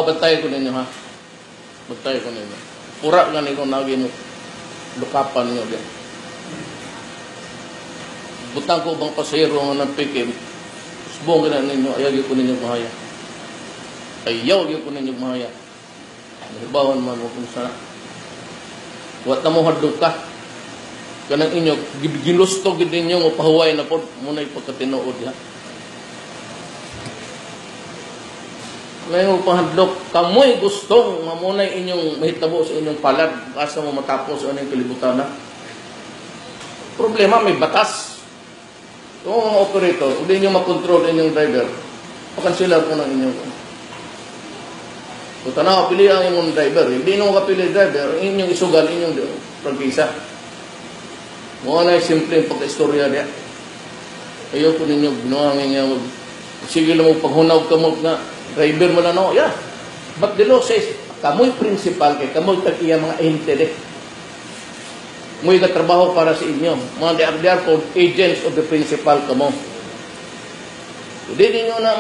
bantay ko ninyo ha. Bantay ko ninyo. Pura nga ninyo naging lukapan ninyo diyan. Butang ko bang pasahero nga ng pikim, subong ka na ninyo, ayaw ko ninyo mahaya. Ayaw ko ninyo mahaya. Nahibawan man mo kung sana. Wat na mo hadlok ka. Kanang inyo, ginusto gid ninyo nga pahuway na po, muna ipagkatinuod ha. Ngayon pahadlok, kamoy gusto nga muna inyong mahitabo sa inyong palad, asa mo matapos sa inyong kalibutan na. Problema, may batas. Kung mga operator, hindi nyo makontrol inyong driver, pakansila po ng inyong. Kung tanaw, pili ang inyong driver, hindi nyo kapili driver, inyong isugal, inyong pragkisa. Mga na yung simple yung pagka-istorya niya. Ayaw po ninyo, binuhangin niya, sige lang mo, paghunaw ka mo nga, driver mo na no, yeah. But the law says, kamoy principal kay, kamoy tag-iya mga ahente Muy katrabaho para sa inyo. Mga they are called agents of the principal kamo. Hindi ninyo na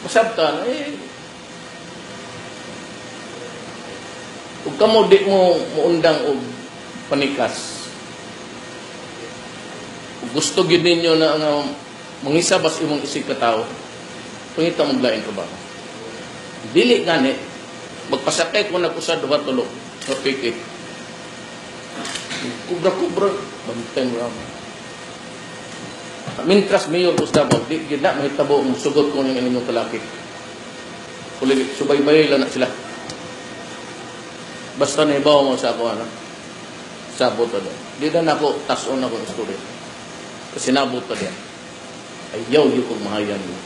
masabtan, kung kamo di mo muundang o panikas, kung gusto gid ninyo na mangisabas imong isig katao, pangita mong lain trabaho. Dili gani, magpasakay ko na ko sa duha tulo sa pikit. Kubra-kubra, banteng rama. Mintras mayor Gustavo, di gina mahitabo ang sugot ko ng inyong kalaki. Kulig, subay-bay lang na sila. Basta naibaw mo sa ako, sabot na doon. Di na ako, tason ako ng story. Kasi nabot pa diyan. Ayaw yung kong mahayan mo.